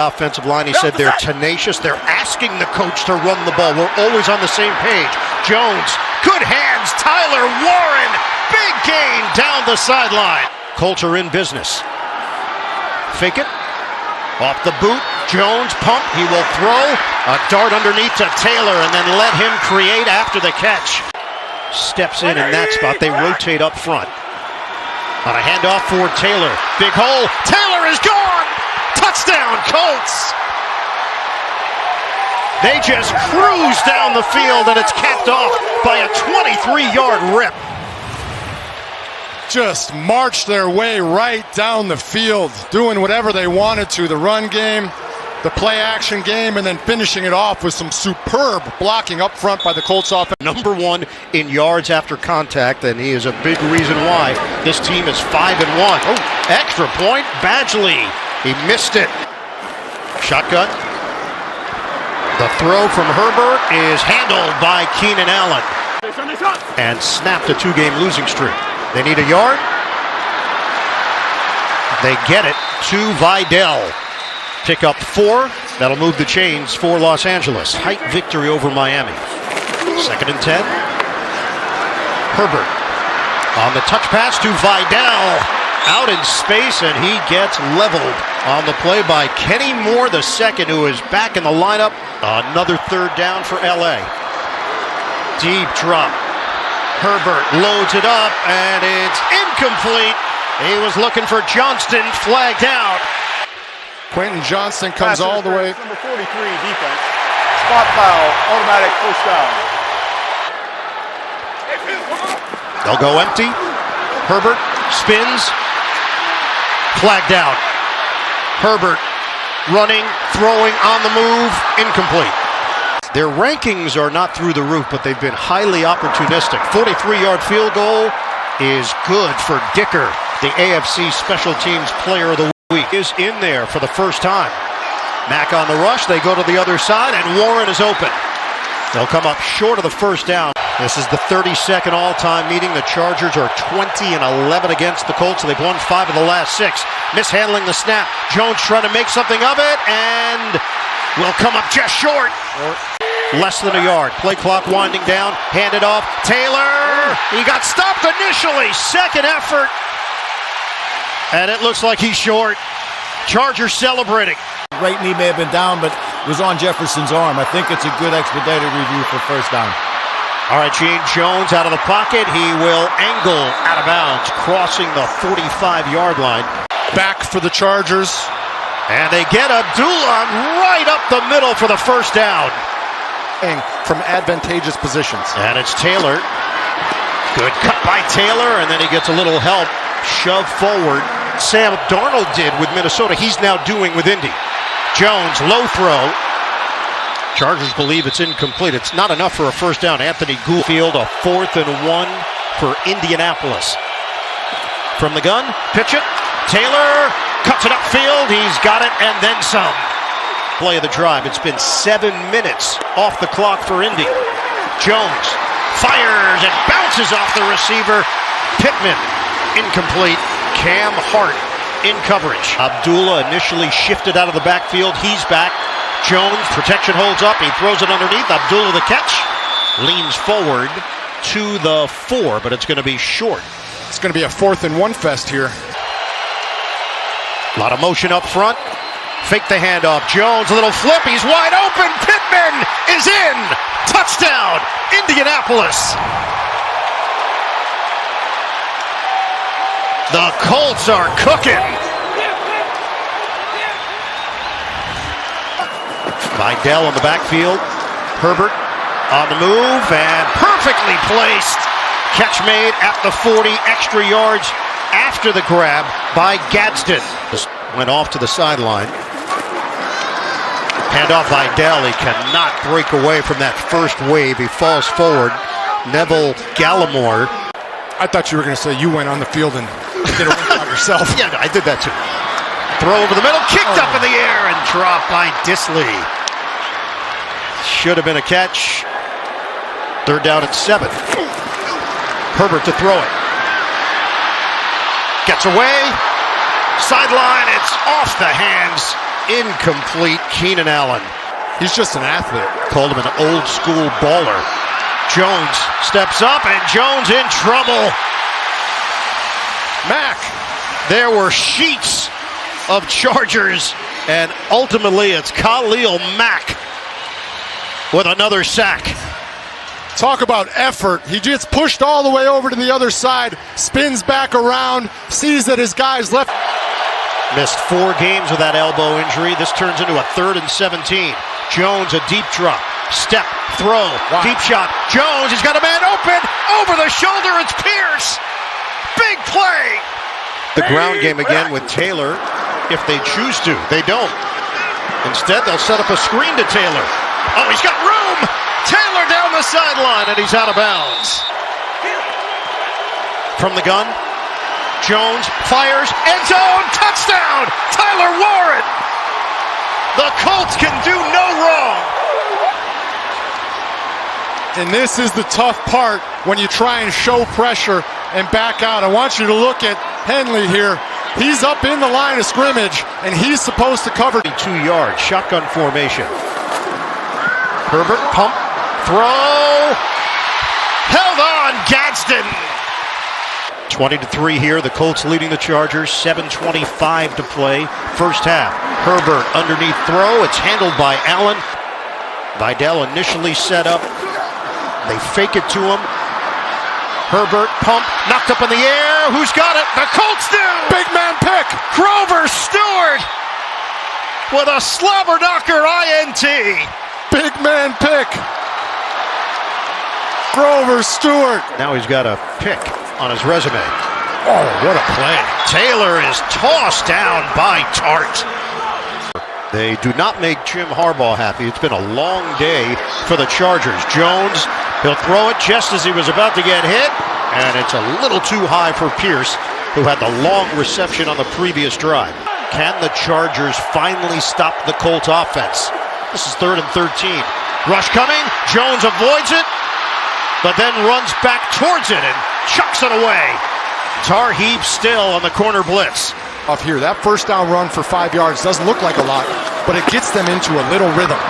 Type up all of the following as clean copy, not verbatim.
Offensive line, he said they're tenacious. They're asking the coach to run the ball. We're always on the same page. Jones, good hands. Tyler Warren, big gain down the sideline. Colts are in business. Fake it. Off the boot. Jones, pump. He will throw. A dart underneath to Taylor and then let him create after the catch. Steps in that spot. They rotate up front. On a handoff for Taylor. Big hole. Taylor is gone. Touchdown, Colts! They just cruise down the field, and it's capped off by a 23-yard rip. Just marched their way right down the field, doing whatever they wanted to. The run game, the play-action game, and then finishing it off with some superb blocking up front by the Colts offense. Number one in yards after contact, and he is a big reason why this team is 5-1. Oh, extra point, Badgley. He missed it. Shotgun. The throw from Herbert is handled by Keenan Allen. And snapped a two-game losing streak. They need a yard. They get it to Vidal. Pick up 4. That'll move the chains for Los Angeles. Tight victory over Miami. 2nd and 10. Herbert on the touch pass to Vidal. Out in space, and he gets leveled on the play by Kenny Moore II, who is back in the lineup. Another 3rd down for LA. Deep drop. Herbert loads it up, and it's incomplete. He was looking for Johnston, flagged out. Quentin Johnston comes all the way. Number 43 defense. Spot foul, automatic first down. They'll go empty. Herbert spins. Flagged out. Herbert running, throwing on the move, incomplete. Their rankings are not through the roof, but they've been highly opportunistic. 43-yard field goal is good for Dicker, the AFC Special Teams Player of the Week. Is in there for the first time. Mack on the rush, they go to the other side, and Warren is open. They'll come up short of the first down. This is the 32nd all-time meeting. The Chargers are 20-11 against the Colts. They've won 5 of the last 6. Mishandling the snap. Jones trying to make something of it, and will come up just short. Less than a yard. Play clock winding down. Handed off. Taylor. He got stopped initially. Second effort. And it looks like he's short. Chargers celebrating. Right knee may have been down, but it was on Jefferson's arm. I think it's a good expedited review for first down. All right, Gene Jones out of the pocket. He will angle out of bounds, crossing the 45-yard line. Back for the Chargers. And they get Abdullah right up the middle for the first down. From advantageous positions. And it's Taylor. Good cut by Taylor, and then he gets a little help. Shove forward. Sam Darnold did with Minnesota. He's now doing with Indy. Jones, low throw. Chargers believe it's incomplete. It's not enough for a first down. Anthony Gould, a 4th and 1 for Indianapolis. From the gun, pitch it. Taylor cuts it upfield. He's got it, and then some. Play of the drive. It's been 7 minutes off the clock for Indy. Jones fires and bounces off the receiver. Pittman, incomplete. Cam Hart in coverage. Abdullah initially shifted out of the backfield. He's back. Jones, protection holds up. He throws it underneath. Abdullah the catch. Leans forward to the 4, but it's going to be short. It's going to be a 4th and 1 fest here. A lot of motion up front. Fake the handoff. Jones, a little flip. He's wide open. Pittman is in. Touchdown, Indianapolis. The Colts are cooking. Vidal in the backfield. Herbert on the move and perfectly placed. Catch made at the 40, extra yards after the grab by Gadsden. Just went off to the sideline. Handoff Vidal. He cannot break away from that first wave. He falls forward. Neville Gallimore. I thought you were going to say you went on the field and did a run yourself. Yeah, I did that too. Throw over the middle, kicked up in the air and dropped by Disley. Should have been a catch. 3rd down and 7. Herbert to throw it. Gets away. Sideline, it's off the hands. incomplete. Keenan Allen. He's just an athlete. Called him an old school baller. Jones steps up, and Jones in trouble. Mack. There were sheets of Chargers, and ultimately it's Khalil Mack with another sack. Talk about effort. He gets pushed all the way over to the other side, spins back around, sees that his guy's left. Missed 4 games with that elbow injury. This turns into a 3rd and 17. Jones, a deep drop. Step, throw, deep shot. Jones, he's got a man open. Over the shoulder, it's Pierce. Big play. The ground game again with Taylor. If they choose to, they don't. Instead, they'll set up a screen to Taylor. Oh, he's got room. Taylor down the sideline, and he's out of bounds. From the gun, Jones fires, end zone, touchdown, Tyler Warren. The Colts can do no wrong. And this is the tough part when you try and show pressure and back out. I want you to look at Henley here. He's up in the line of scrimmage, and he's supposed to cover. 2 yards, shotgun formation. Herbert, pump, throw. Held on, Gadsden. 20-3 here. The Colts leading the Chargers. 7:25 to play. First half. Herbert underneath throw. It's handled by Allen. Vidal initially set up. They fake it to him. Herbert, pump, knocked up in the air. Who's got it? The Colts do! Big man pick! Grover Stewart with a slobber knocker INT. Big man pick! Grover Stewart. Now he's got a pick on his resume. Oh, what a play. Taylor is tossed down by Tart. They do not make Jim Harbaugh happy. It's been a long day for the Chargers. Jones, he'll throw it just as he was about to get hit, and it's a little too high for Pierce, who had the long reception on the previous drive. Can the Chargers finally stop the Colts offense? This is 3rd and 13. Rush coming. Jones avoids it, but then runs back towards it and chucks it away. Tarheeb still on the corner blitz. Off here, that first down run for 5 yards doesn't look like a lot, but it gets them into a little rhythm.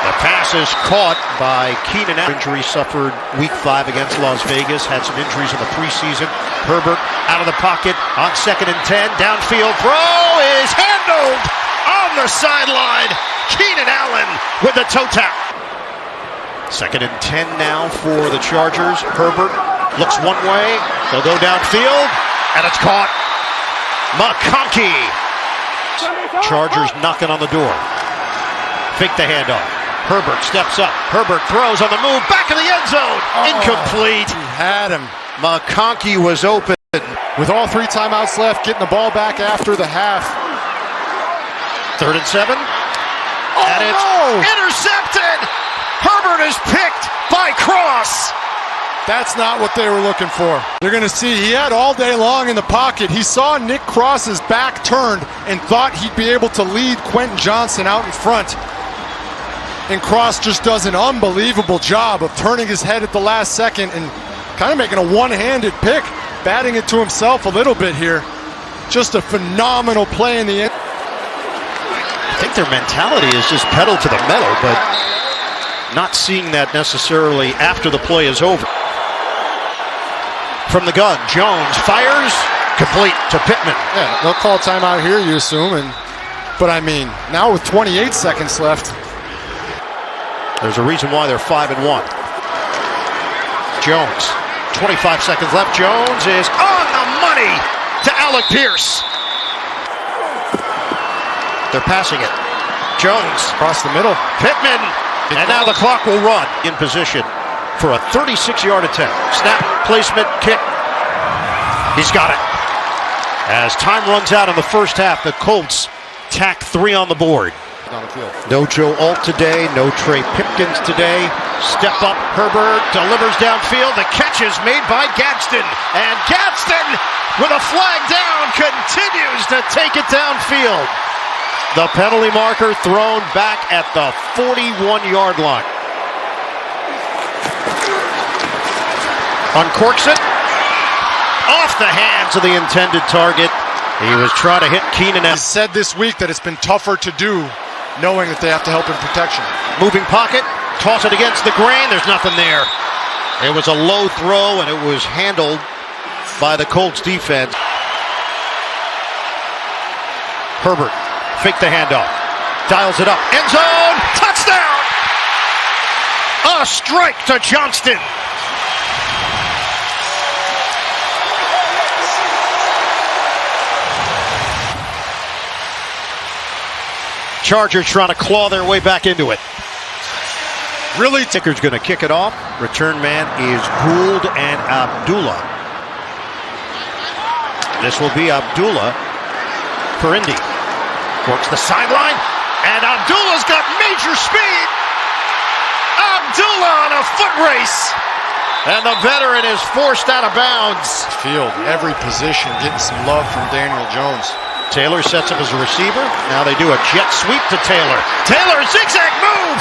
The pass is caught by Keenan Allen. Injury suffered week 5 against Las Vegas. Had some injuries in the preseason. Herbert out of the pocket on 2nd and 10. Downfield throw is handled on the sideline. Keenan Allen with the toe tap. 2nd and 10 now for the Chargers. Herbert looks one way. They'll go downfield, and it's caught. McConkey. Chargers knocking on the door. Fake the handoff. Herbert steps up. Herbert throws on the move. Back of the end zone. Incomplete. He had him. McConkey was open. With all 3 timeouts left, getting the ball back after the half. 3rd and 7. And it's intercepted. Herbert is picked by Cross. That's not what they were looking for. They're going to see he had all day long in the pocket. He saw Nick Cross's back turned and thought he'd be able to lead Quentin Johnson out in front. And Cross just does an unbelievable job of turning his head at the last second and kind of making a one-handed pick, batting it to himself a little bit here. Just a phenomenal play in the end. I think their mentality is just pedal to the metal, but not seeing that necessarily after the play is over. From the gun, Jones fires, complete to Pittman. Yeah, they'll call timeout here, you assume. But I mean, now with 28 seconds left. There's a reason why they're 5-1. Jones, 25 seconds left. Jones is on the money to Alec Pierce. They're passing it. Jones Across the middle. Pittman, and now the clock will run in position for a 36-yard attempt. Snap, placement, kick. He's got it. As time runs out in the first half, the Colts tack 3 on the board. On the field. No Joe Alt today, no Trey Pipkins today. Step up, Herbert delivers downfield. The catch is made by Gadsden. And Gadsden, with a flag down, continues to take it downfield. The penalty marker thrown back at the 41-yard line. Uncorks it. Off the hands of the intended target. He was trying to hit Keenan. He said this week that it's been tougher to do, knowing that they have to help in protection. Moving pocket, toss it against the grain. There's nothing there. It was a low throw, and it was handled by the Colts defense. Herbert, fake the handoff, dials it up, end zone, touchdown! A strike to Johnston. Chargers trying to claw their way back into it. Really, Ticker's going to kick it off. Return man is Gould and Abdullah. This will be Abdullah for Indy. Works the sideline, and Abdullah's got major speed. Abdullah on a foot race, and the veteran is forced out of bounds. Field, every position, getting some love from Daniel Jones. Taylor sets up as a receiver. Now they do a jet sweep to Taylor. Taylor, zigzag move.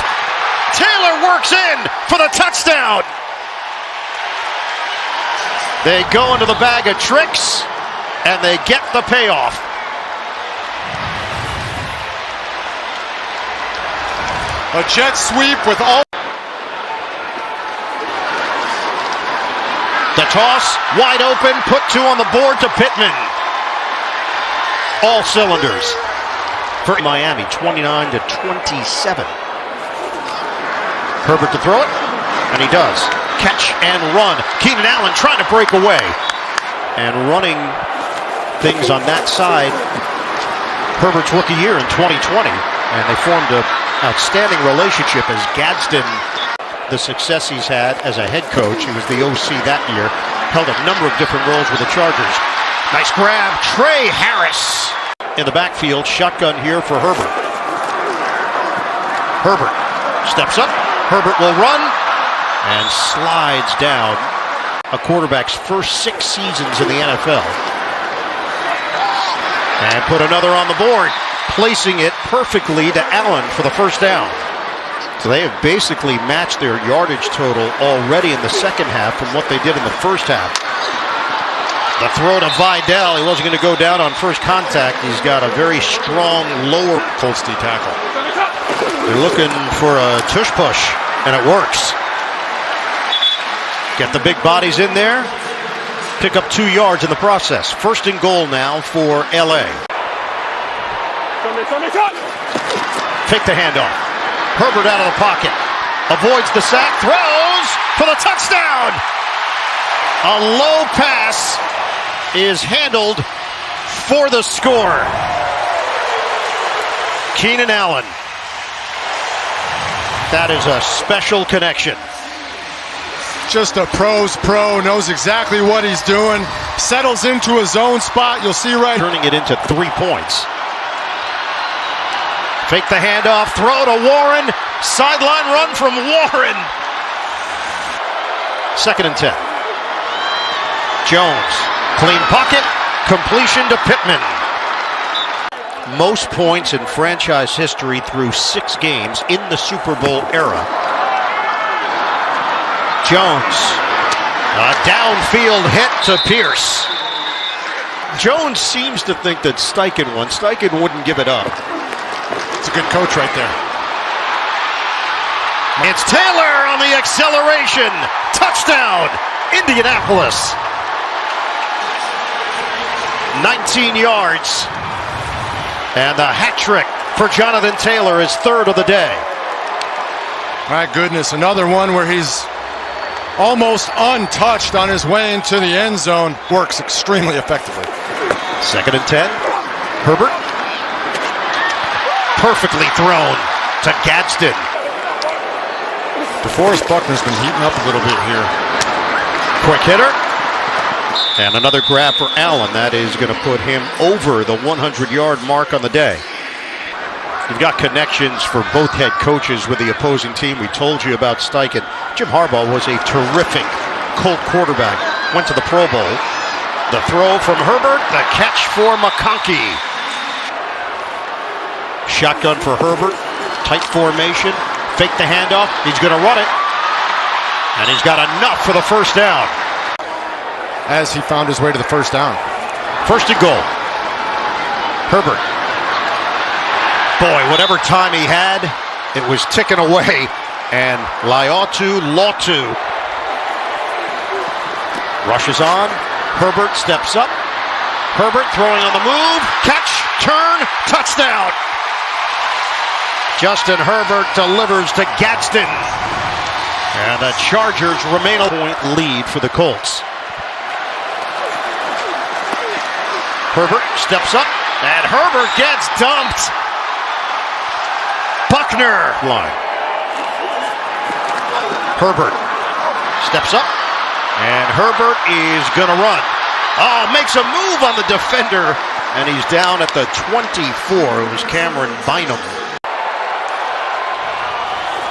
Taylor works in for the touchdown. They go into the bag of tricks, and they get the payoff. A jet sweep with all. The toss, wide open, put two on the board to Pittman. All cylinders for Miami, 29-27. Herbert to throw it, and he does. Catch and run. Keenan Allen trying to break away. And running things on that side. Herbert's rookie year in 2020, and they formed an outstanding relationship as Gadsden, the success he's had as a head coach. He was the OC that year, held a number of different roles with the Chargers. Nice grab, Trey Harris in the backfield, shotgun here for Herbert. Herbert steps up, Herbert will run and slides down. A quarterback's first 6 seasons in the NFL. And put another on the board, placing it perfectly to Allen for the first down. So they have basically matched their yardage total already in the second half from what they did in the first half. The throw to Vidal, he wasn't going to go down on first contact. He's got a very strong lower Colts D tackle. They're looking for a tush push, and it works. Get the big bodies in there. Pick up 2 yards in the process. First and goal now for LA. Take the handoff. Herbert out of the pocket. Avoids the sack. Throws for the touchdown. A low pass is handled for the score. Keenan Allen. That is a special connection. Just a pro's pro, knows exactly what he's doing. Settles into his own spot. You'll see right. Turning it into 3 points. Fake the handoff, throw to Warren. Sideline run from Warren. 2nd and 10. Jones, clean pocket, completion to Pittman. Most points in franchise history through 6 games in the Super Bowl era. Jones, a downfield hit to Pierce. Jones seems to think that Steichen won. Steichen wouldn't give it up. It's a good coach right there. It's Taylor on the acceleration. Touchdown, Indianapolis. 19 yards. And the hat trick for Jonathan Taylor is 3rd of the day. My goodness, another one where he's almost untouched on his way into the end zone. Works extremely effectively. 2nd and 10. Herbert. Perfectly thrown to Gadsden. DeForest Buckner's been heating up a little bit here. Quick hitter. And another grab for Allen. That is going to put him over the 100-yard mark on the day. You've got connections for both head coaches with the opposing team. We told you about Steichen. Jim Harbaugh was a terrific Colt quarterback. Went to the Pro Bowl. The throw from Herbert. The catch for McConkey. Shotgun for Herbert. Tight formation. Fake the handoff. He's going to run it. And he's got enough for the first down. As he found his way to the first down. 1st and goal. Herbert. Boy, whatever time he had, it was ticking away. And Laiatu Lotu rushes on. Herbert steps up. Herbert throwing on the move. Catch, turn, touchdown. Justin Herbert delivers to Gadsden. And the Chargers remain a point lead for the Colts. Herbert steps up, and Herbert gets dumped. Buckner line. Herbert steps up, and Herbert is going to run. Oh, makes a move on the defender, and he's down at the 24. It was Cameron Bynum.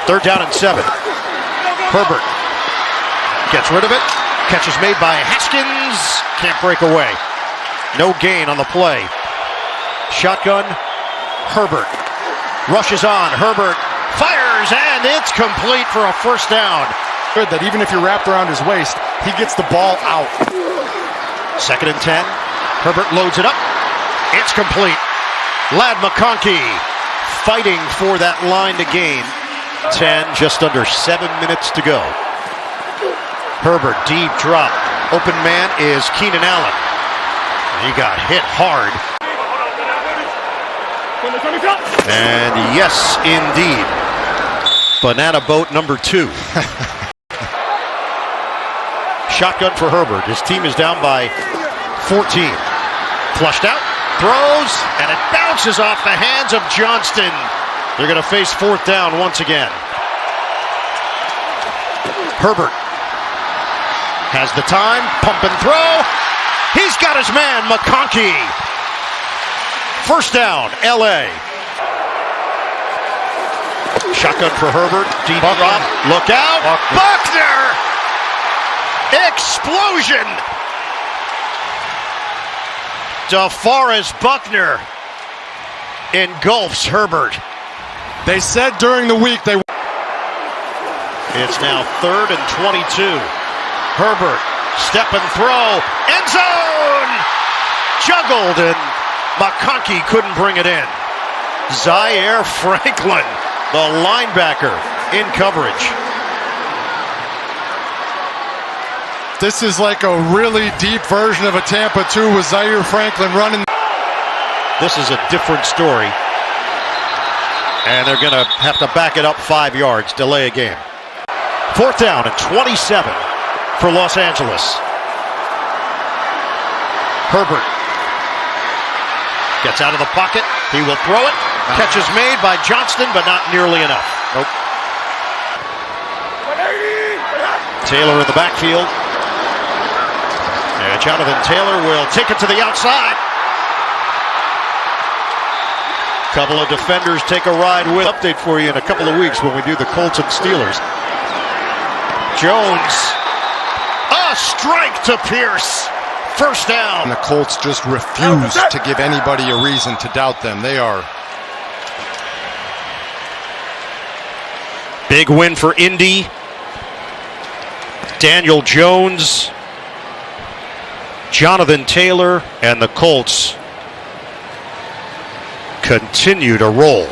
3rd down and 7. Herbert gets rid of it. Catch is made by Haskins. Can't break away. No gain on the play. Shotgun. Herbert rushes on. Herbert fires, and it's complete for a 1st down. Good that even if you're wrapped around his waist, he gets the ball out. 2nd and 10. Herbert loads it up. It's complete. Ladd McConkey fighting for that line to gain. 10, just under 7 minutes to go. Herbert, deep drop. Open man is Keenan Allen. He got hit hard. And yes, indeed. Banana boat number 2. Shotgun for Herbert. His team is down by 14. Flushed out, throws, and it bounces off the hands of Johnston. They're going to face 4th down once again. Herbert has the time, pump and throw. He's got his man, McConkey. 1st down, LA. Shotgun for Herbert, deep drop, look out. Buckner! Explosion! DeForest Buckner engulfs Herbert. They said during the week they... It's now 3rd and 22. Herbert, step and throw, end zone! Juggled, and McConkey couldn't bring it in. Zaire Franklin, the linebacker, in coverage. This is like a really deep version of a Tampa 2 with Zaire Franklin running. This is a different story. And they're going to have to back it up 5 yards, delay a game. 4th down and 27 for Los Angeles. Herbert gets out of the pocket. He will throw it. Catch is made by Johnston, but not nearly enough. Nope. Taylor in the backfield. And Jonathan Taylor will take it to the outside. Couple of defenders take a ride with. Update for you in a couple of weeks when we do the Colts and Steelers. Jones, a strike to Pierce. 1st down. And the Colts just refuse to give anybody a reason to doubt them. They are. Big win for Indy. Daniel Jones, Jonathan Taylor, and the Colts continue to roll.